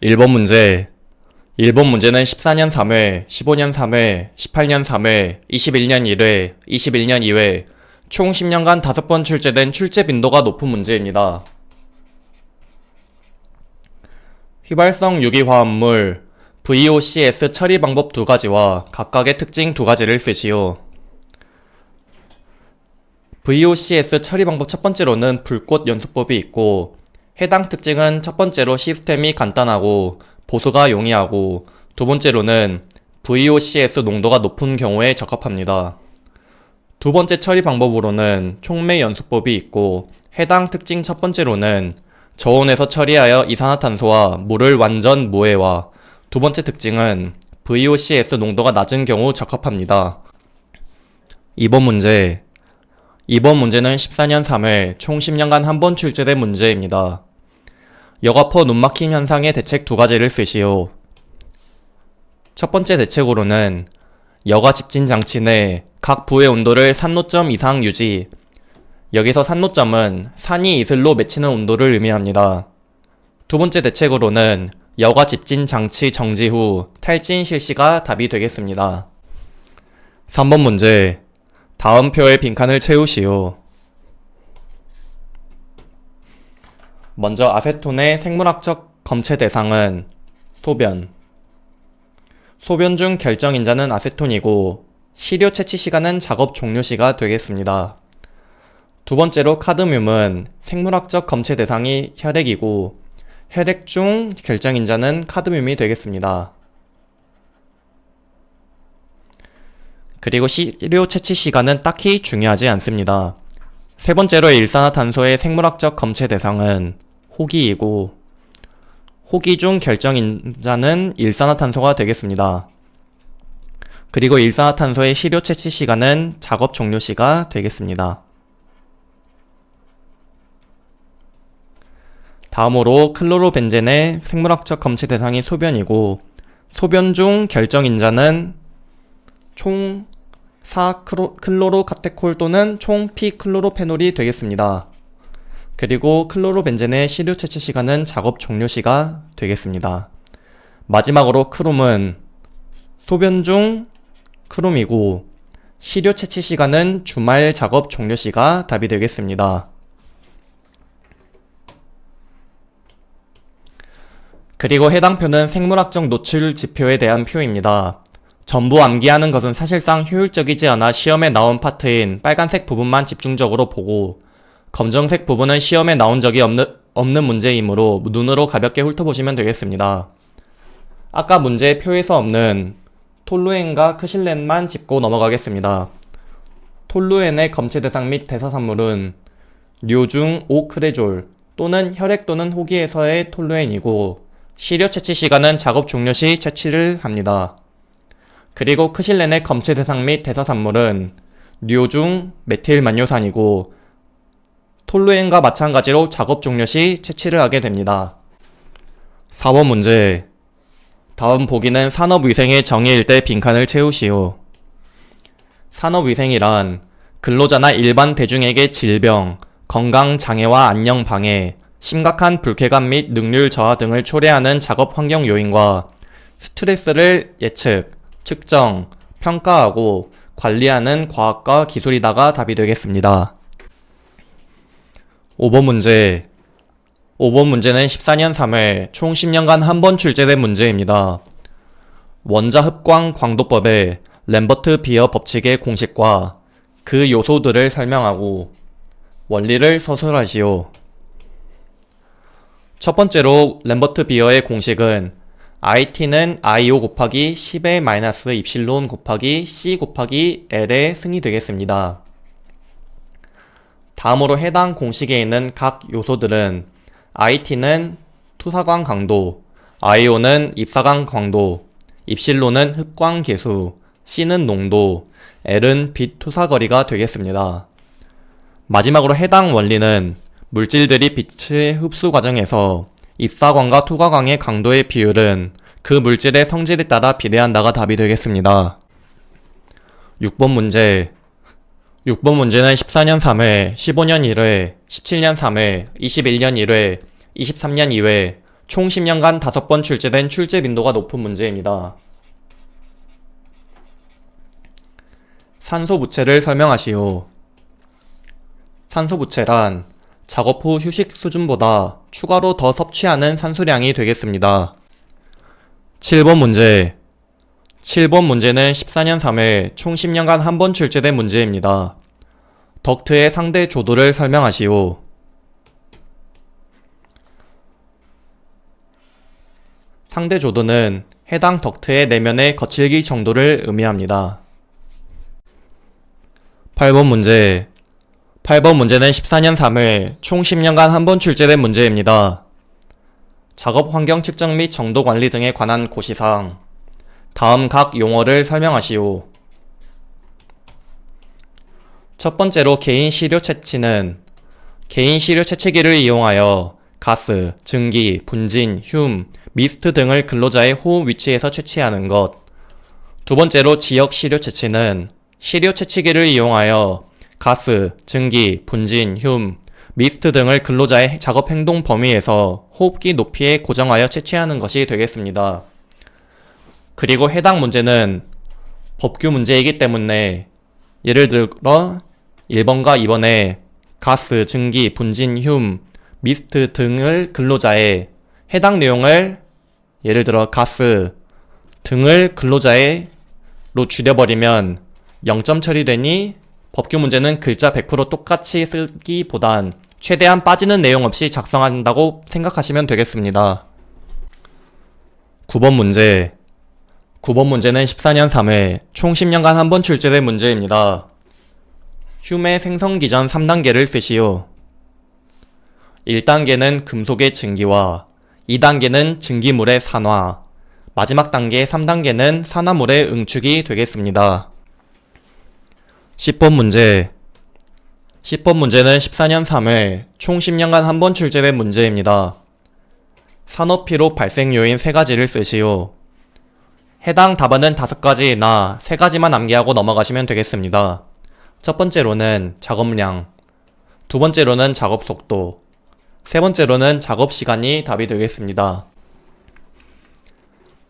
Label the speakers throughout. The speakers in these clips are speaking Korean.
Speaker 1: 1번 문제. 1번 문제는 14년 3회, 15년 3회, 18년 3회, 21년 1회, 21년 2회, 총 10년간 5번 출제된 출제 빈도가 높은 문제입니다. 휘발성 유기화합물 VOCs 처리 방법 2가지와 각각의 특징 2가지를 쓰시오. VOCs 처리 방법 첫 번째로는 불꽃 연수법이 있고, 해당 특징은 첫 번째로 시스템이 간단하고 보수가 용이하고, 두 번째로는 VOCs 농도가 높은 경우에 적합합니다. 두 번째 처리 방법으로는 촉매 연수법이 있고, 해당 특징 첫 번째로는 저온에서 처리하여 이산화탄소와 물을 완전 무해와, 두 번째 특징은 VOCs 농도가 낮은 경우 적합합니다. 2번 문제. 이번 문제는 14년 3회 총 10년간 한 번 출제된 문제입니다. 여과포 눈막힘 현상의 대책 2가지를 쓰시오. 첫 번째 대책으로는 여과 집진 장치 내 각 부의 온도를 산노점 이상 유지. 여기서 산노점은 산이 이슬로 맺히는 온도를 의미합니다. 두 번째 대책으로는 여과 집진 장치 정지 후 탈진 실시가 답이 되겠습니다. 3번 문제. 다음 표에 빈칸을 채우시오. 먼저 아세톤의 생물학적 검체 대상은 소변. 소변 중 결정인자는 아세톤이고, 시료 채취 시간은 작업 종료 시가 되겠습니다. 두 번째로 카드뮴은 생물학적 검체 대상이 혈액이고, 혈액 중 결정인자는 카드뮴이 되겠습니다. 그리고 시료 채취 시간은 딱히 중요하지 않습니다. 세 번째로 일산화탄소의 생물학적 검체 대상은 호기이고, 호기 중 결정인자는 일산화탄소가 되겠습니다. 그리고 일산화탄소의 시료 채취 시간은 작업 종료 시가 되겠습니다. 다음으로 클로로벤젠의 생물학적 검체 대상이 소변이고, 소변 중 결정인자는 총 4클로로카테콜 또는 총 피클로로페놀이 되겠습니다. 그리고 클로로벤젠의 시료 채취 시간은 작업 종료 시가 되겠습니다. 마지막으로 크롬은 소변 중 크롬이고, 시료 채취 시간은 주말 작업 종료 시가 답이 되겠습니다. 그리고 해당 표는 생물학적 노출 지표에 대한 표입니다. 전부 암기하는 것은 사실상 효율적이지 않아 시험에 나온 파트인 빨간색 부분만 집중적으로 보고, 검정색 부분은 시험에 나온 적이 없는 문제이므로 눈으로 가볍게 훑어보시면 되겠습니다. 아까 문제 표에서 없는 톨루엔과 크실렌만 짚고 넘어가겠습니다. 톨루엔의 검체 대상 및 대사산물은 뇨중 5크레졸 또는 혈액 또는 호기에서의 톨루엔이고, 시료 채취 시간은 작업 종료 시 채취를 합니다. 그리고 크실렌의 검체 대상 및 대사산물은 뇨중 메틸만요산이고, 톨루엔과 마찬가지로 작업 종료 시 채취를 하게 됩니다. 4번 문제. 다음 보기는 산업위생의 정의일 때 빈칸을 채우시오. 산업위생이란 근로자나 일반 대중에게 질병, 건강장애와 안녕방해, 심각한 불쾌감 및 능률 저하 등을 초래하는 작업 환경 요인과 스트레스를 예측, 측정, 평가하고 관리하는 과학과 기술이다가 답이 되겠습니다. 5번 문제. 5번 문제는 14년 3회 총 10년간 한 번 출제된 문제입니다. 원자흡광 광도법의 램버트 비어 법칙의 공식과 그 요소들을 설명하고 원리를 서술하시오. 첫 번째로 램버트 비어의 공식은 IT는 IO 곱하기 10의 마이너스 입실론 곱하기 C 곱하기 L의 승이 되겠습니다. 다음으로 해당 공식에 있는 각 요소들은 IT는 투사광 강도, IO는 입사광 강도, 입실론은 흡광 계수, C는 농도, L은 빛 투사 거리가 되겠습니다. 마지막으로 해당 원리는 물질들이 빛의 흡수 과정에서 입사광과 투과광의 강도의 비율은 그 물질의 성질에 따라 비례한다가 답이 되겠습니다. 6번 문제. 6번 문제는 14년 3회, 15년 1회, 17년 3회, 21년 1회, 23년 2회, 총 10년간 5번 출제된 출제 빈도가 높은 문제입니다. 산소 부채를 설명하시오. 산소 부채란 작업 후 휴식 수준보다 추가로 더 섭취하는 산소량이 되겠습니다. 7번 문제. 7번 문제는 14년 3회 총 10년간 한 번 출제된 문제입니다. 덕트의 상대 조도를 설명하시오. 상대 조도는 해당 덕트의 내면의 거칠기 정도를 의미합니다. 8번 문제. 8번 문제는 14년 3회 총 10년간 한 번 출제된 문제입니다. 작업 환경 측정 및 정도 관리 등에 관한 고시사항. 다음 각 용어를 설명하시오. 첫 번째로 개인 시료 채취는 개인 시료 채취기를 이용하여 가스, 증기, 분진, 흉, 미스트 등을 근로자의 호흡 위치에서 채취하는 것. 두 번째로 지역 시료 채취는 시료 채취기를 이용하여 가스, 증기, 분진, 흉, 미스트 등을 근로자의 작업 행동 범위에서 호흡기 높이에 고정하여 채취하는 것이 되겠습니다. 그리고 해당 문제는 법규 문제이기 때문에 예를 들어 1번과 2번에 가스, 증기, 분진, 흉, 미스트 등을 근로자의 해당 내용을 예를 들어 가스 등을 근로자의로 줄여버리면 0점 처리되니 법규 문제는 글자 100% 똑같이 쓰기보단 최대한 빠지는 내용 없이 작성한다고 생각하시면 되겠습니다. 9번 문제. 9번 문제는 14년 3회 총 10년간 한 번 출제된 문제입니다. 흉의 생성 기전 3단계를 쓰시오. 1단계는 금속의 증기화, 2단계는 증기물의 산화, 마지막 단계 3단계는 산화물의 응축이 되겠습니다. 10번 문제. 10번 문제는 14년 3회 총 10년간 한 번 출제된 문제입니다. 산업피로 발생 요인 3가지를 쓰시오. 해당 답안은 5가지나 3가지만 암기하고 넘어가시면 되겠습니다. 첫 번째로는 작업량, 두 번째로는 작업 속도, 세 번째로는 작업 시간이 답이 되겠습니다.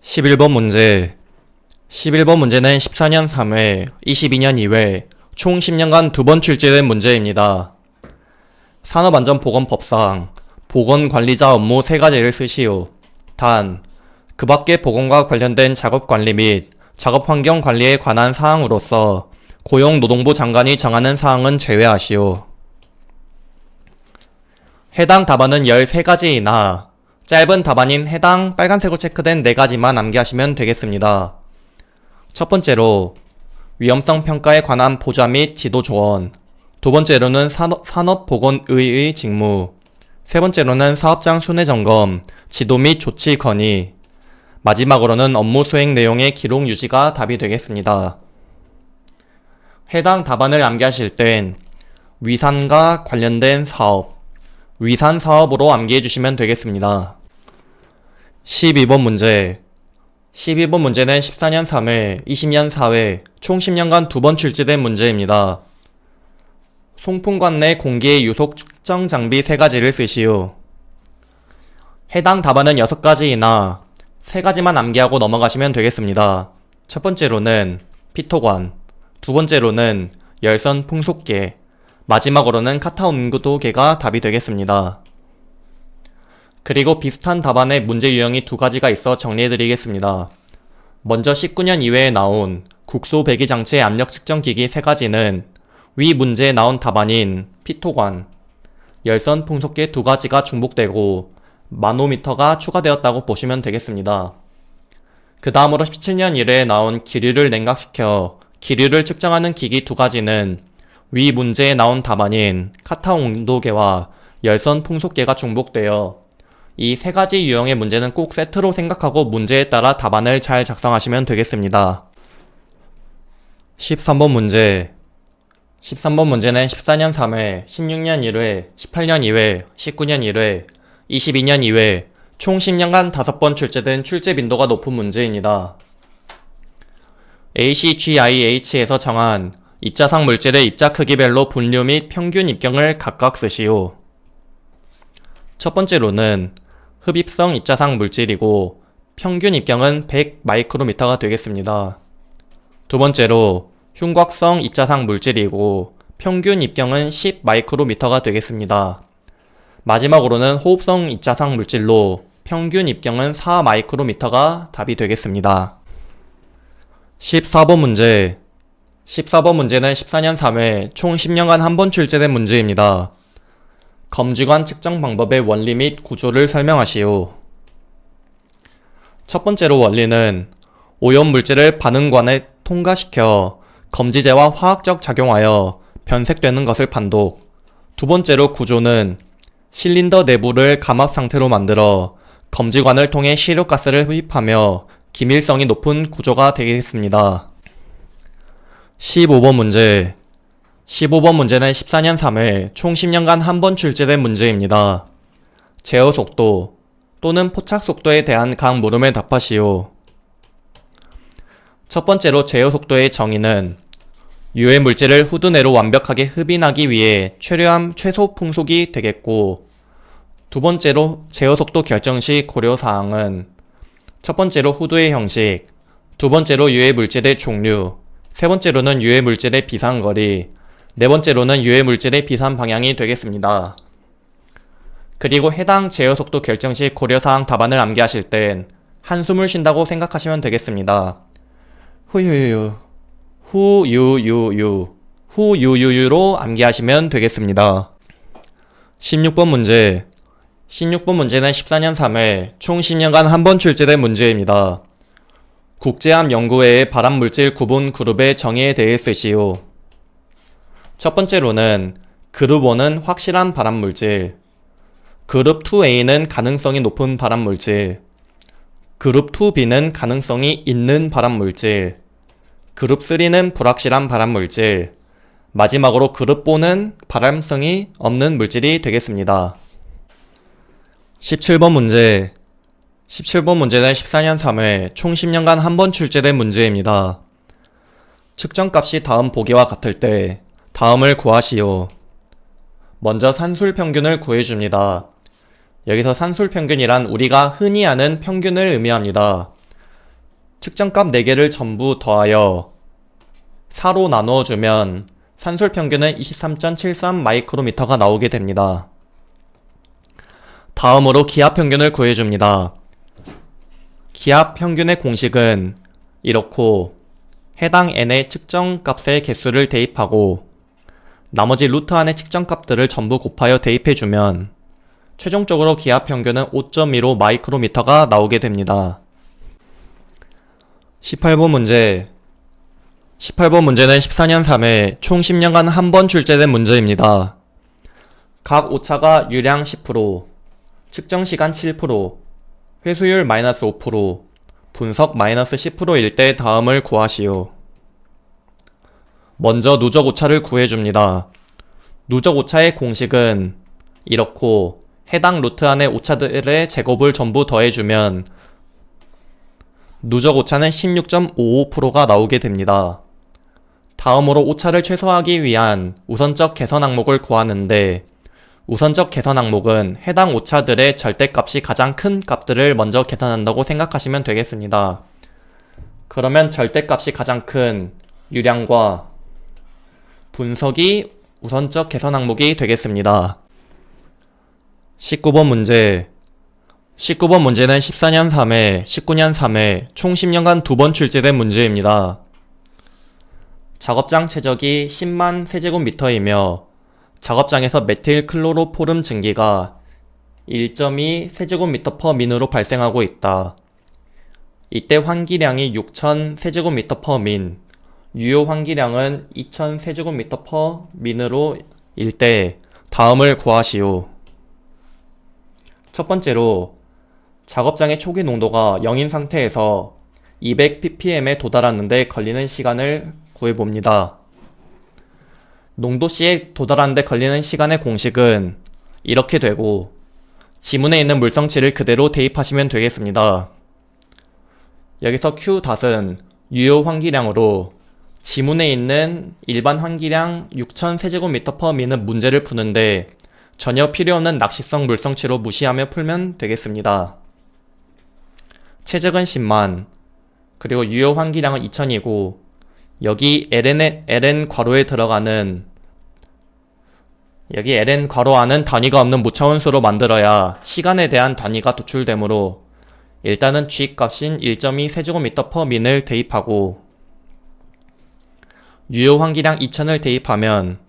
Speaker 1: 11번 문제. 11번 문제는 14년 3회, 22년 2회, 총 10년간 2번 출제된 문제입니다. 산업안전보건법상 보건관리자 업무 3가지를 쓰시오. 단, 그 밖의 보건과 관련된 작업관리 및 작업환경 관리에 관한 사항으로서 고용노동부 장관이 정하는 사항은 제외하시오. 해당 답안은 13가지이나 짧은 답안인 해당 빨간색으로 체크된 4가지만 암기하시면 되겠습니다. 첫 번째로 위험성 평가에 관한 보좌 및 지도 조언, 두 번째로는 산업보건의의 직무, 세 번째로는 사업장 손해 점검, 지도 및 조치 건의, 마지막으로는 업무 수행 내용의 기록 유지가 답이 되겠습니다. 해당 답안을 암기하실 땐 위산과 관련된 사업, 위산 사업으로 암기해 주시면 되겠습니다. 12번 문제. 12번 문제는 14년 3회, 20년 4회, 총 10년간 2번 출제된 문제입니다. 송풍관 내 공기의 유속 측정 장비 3가지를 쓰시오. 해당 답안은 6가지이나 3가지만 암기하고 넘어가시면 되겠습니다. 첫 번째로는 피토관, 두 번째로는 열선 풍속계, 마지막으로는 카타 온도계가 답이 되겠습니다. 그리고 비슷한 답안의 문제 유형이 2가지가 있어 정리해드리겠습니다. 먼저 19년 이외에 나온 국소 배기 장치의 압력 측정 기기 3가지는 위 문제에 나온 답안인 피토관, 열선 풍속계 2가지가 중복되고 마노미터가 추가되었다고 보시면 되겠습니다. 그 다음으로 17년 이래에 나온 기류를 냉각시켜 기류를 측정하는 기기 2가지는 위 문제에 나온 답안인 카타 온도계와 열선 풍속계가 중복되어 이 3가지 유형의 문제는 꼭 세트로 생각하고 문제에 따라 답안을 잘 작성하시면 되겠습니다. 13번 문제. 13번 문제는 14년 3회, 16년 1회, 18년 2회, 19년 1회, 22년 2회, 총 10년간 5번 출제된 출제 빈도가 높은 문제입니다. ACGIH에서 정한 입자상 물질의 입자 크기별로 분류 및 평균 입경을 각각 쓰시오. 첫 번째로는 흡입성 입자상 물질이고 평균 입경은 100 마이크로미터가 되겠습니다. 두 번째로 흉곽성 입자상 물질이고 평균 입경은 10 마이크로미터가 되겠습니다. 마지막으로는 호흡성 입자상 물질로 평균 입경은 4 마이크로미터가 답이 되겠습니다. 14번 문제. 14번 문제는 14년 3회 총 10년간 한 번 출제된 문제입니다. 검지관 측정 방법의 원리 및 구조를 설명하시오. 첫 번째로 원리는 오염물질을 반응관에 통과시켜 검지제와 화학적 작용하여 변색되는 것을 판독. 두 번째로 구조는 실린더 내부를 감압 상태로 만들어 검지관을 통해 시료가스를 흡입하며 기밀성이 높은 구조가 되겠습니다. 15번 문제. 15번 문제는 14년 3회 총 10년간 한 번 출제된 문제입니다. 제어 속도 또는 포착 속도에 대한 각 물음에 답하시오. 첫 번째로 제어 속도의 정의는 유해 물질을 후드 내로 완벽하게 흡인하기 위해 최대한 최소 풍속이 되겠고, 두 번째로 제어 속도 결정 시 고려사항은 첫 번째로 후드의 형식, 두 번째로 유해 물질의 종류, 세 번째로는 유해 물질의 비상거리, 네 번째로는 유해 물질의 비산 방향이 되겠습니다. 그리고 해당 제어 속도 결정 시 고려사항 답안을 암기하실 땐 한숨을 쉰다고 생각하시면 되겠습니다. 후유유유, 후유유유, 후유유유로 암기하시면 되겠습니다. 16번 문제. 16번 문제는 14년 3회 총 10년간 한 번 출제된 문제입니다. 국제암 연구회의 발암물질 구분 그룹의 정의에 대해 쓰시오. 첫 번째로는 그룹 1은 확실한 발암물질, 그룹 2A는 가능성이 높은 발암물질, 그룹 2B는 가능성이 있는 발암물질, 그룹 3는 불확실한 발암물질, 마지막으로 그룹 4는 발암성이 없는 물질이 되겠습니다. 17번 문제. 17번 문제는 14년 3회 총 10년간 한 번 출제된 문제입니다. 측정값이 다음 보기와 같을 때 다음을 구하시오. 먼저 산술 평균을 구해줍니다. 여기서 산술 평균이란 우리가 흔히 아는 평균을 의미합니다. 측정값 4개를 전부 더하여 4로 나누어주면 산술 평균은 23.73 마이크로미터가 나오게 됩니다. 다음으로 기압 평균을 구해줍니다. 기압 평균의 공식은 이렇고, 해당 n의 측정값의 개수를 대입하고 나머지 루트 안의 측정값들을 전부 곱하여 대입해주면 최종적으로 기압 평균은 5.15 마이크로미터가 나오게 됩니다. 18번 문제. 18번 문제는 14년 3회 총 10년간 한 번 출제된 문제입니다. 각 오차가 유량 10%, 측정시간 7%, 회수율 -5%, 분석 -10%일 때 다음을 구하시오. 먼저 누적 오차를 구해줍니다. 누적 오차의 공식은 이렇고, 해당 루트 안의 오차들의 제곱을 전부 더해주면 누적 오차는 16.55%가 나오게 됩니다. 다음으로 오차를 최소화하기 위한 우선적 개선 항목을 구하는데, 우선적 개선 항목은 해당 오차들의 절대값이 가장 큰 값들을 먼저 계산한다고 생각하시면 되겠습니다. 그러면 절대값이 가장 큰 유량과 분석이 우선적 개선 항목이 되겠습니다. 19번 문제. 19번 문제는 14년 3회, 19년 3회 총 10년간 2번 출제된 문제입니다. 작업장 최적이 10만 세제곱미터이며 작업장에서 메틸 클로로포름 증기가 1.2 세제곱미터 퍼 민으로 발생하고 있다. 이때 환기량이 6,000 세제곱미터 퍼 민, 유효 환기량은 2,000 세제곱미터 퍼 민으로 일 때 다음을 구하시오. 첫 번째로 작업장의 초기 농도가 0인 상태에서 200ppm에 도달하는데 걸리는 시간을 구해봅니다. 농도 C에 도달하는데 걸리는 시간의 공식은 이렇게 되고, 지문에 있는 물성치를 그대로 대입하시면 되겠습니다. 여기서 Q닷은 유효 환기량으로 지문에 있는 일반 환기량 6,000 세제곱미터 퍼 민은 문제를 푸는데 전혀 필요 없는 낚시성 물성치로 무시하며 풀면 되겠습니다. 최적은 10만, 그리고 유효 환기량은 2000이고 여기 ln 괄호에 들어가는 여기 ln 괄호 안은 단위가 없는 무차원수로 만들어야 시간에 대한 단위가 도출되므로 일단은 g 값인 1.2 세제곱미터 per min을 대입하고 유효 환기량 2000을 대입하면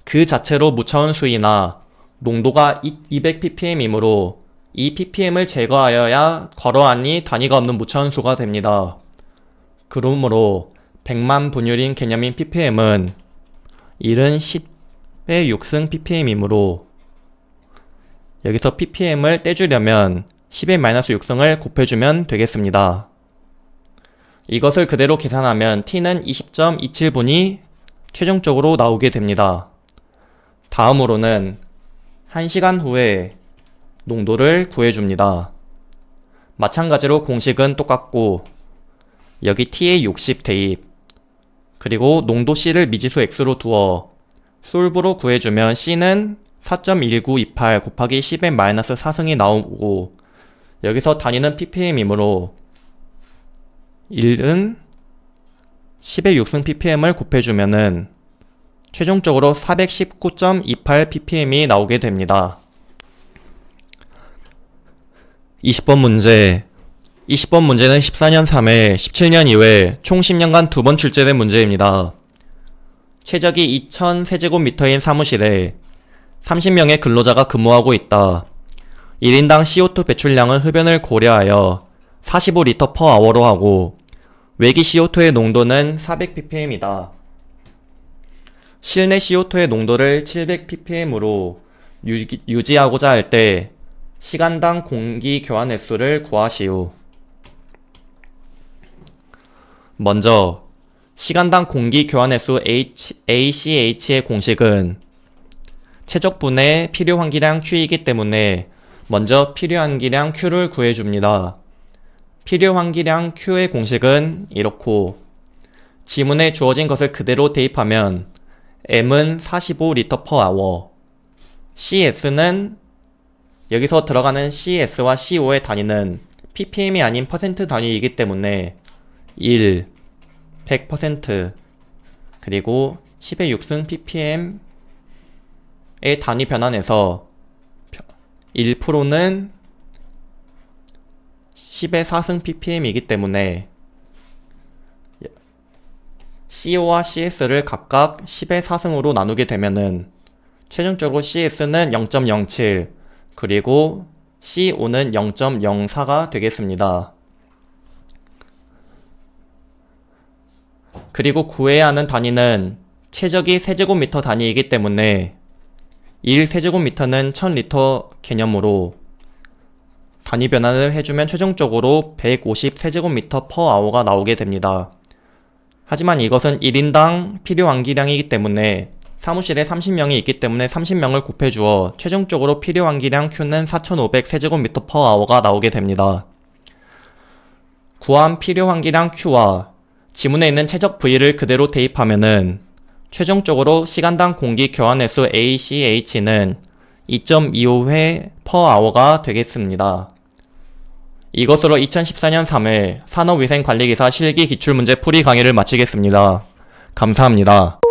Speaker 1: 그 자체로 무차원수이나 농도가 200ppm이므로 이 ppm을 제거하여야 괄호 안이 단위가 없는 무차원수가 됩니다. 그러므로 100만 분율인 개념인 ppm은 1은 10의 6승 ppm이므로 여기서 ppm을 떼주려면 10의 마이너스 6승을 곱해주면 되겠습니다. 이것을 그대로 계산하면 t는 20.27분이 최종적으로 나오게 됩니다. 다음으로는 1시간 후에 농도를 구해줍니다. 마찬가지로 공식은 똑같고 여기 t에 60 대입, 그리고 농도 c를 미지수 x로 두어 솔브로 구해주면 c는 4.1928 곱하기 10의 마이너스 4승이 나오고 여기서 단위는 ppm이므로 1은 10의 6승 ppm을 곱해주면은 최종적으로 419.28 ppm이 나오게 됩니다. 20번 문제. 20번 문제는 14년 3회, 17년 2회, 총 10년간 2번 출제된 문제입니다. 최적이 2000세제곱미터인 사무실에 30명의 근로자가 근무하고 있다. 1인당 CO2 배출량은 흡연을 고려하여 45L per hour로 하고 외기 CO2의 농도는 400ppm이다. 실내 CO2의 농도를 700ppm으로 유지하고자 할 때 시간당 공기 교환 횟수를 구하시오. 먼저 시간당 공기 교환 횟수 ACH의 공식은 최적분의 필요 환기량 Q이기 때문에 먼저 필요 환기량 Q를 구해줍니다. 필요 환기량 Q의 공식은 이렇고 지문에 주어진 것을 그대로 대입하면 M은 45L per hour, CS는 여기서 들어가는 CS와 CO의 단위는 ppm이 아닌 퍼센트 단위이기 때문에 1, 100%, 그리고 10의 6승 ppm의 단위 변환해서 1%는 10의 4승 ppm이기 때문에 CO와 CS를 각각 10의 4승으로 나누게 되면은 최종적으로 CS는 0.07, 그리고 CO는 0.04가 되겠습니다. 그리고 구해야 하는 단위는 최적이 세제곱미터 단위이기 때문에 1세제곱미터는 1000리터 개념으로 단위 변환을 해주면 최종적으로 150세제곱미터 per hour가 나오게 됩니다. 하지만 이것은 1인당 필요 환기량이기 때문에 사무실에 30명이 있기 때문에 30명을 곱해주어 최종적으로 필요 환기량 Q는 4500세제곱미터 per hour가 나오게 됩니다. 구한 필요 환기량 Q와 지문에 있는 최적 V를 그대로 대입하면은 최종적으로 시간당 공기 교환 횟수 ACH는 2.25회 per hour가 되겠습니다. 이것으로 2014년 3회 산업위생관리기사 실기 기출문제 풀이 강의를 마치겠습니다. 감사합니다.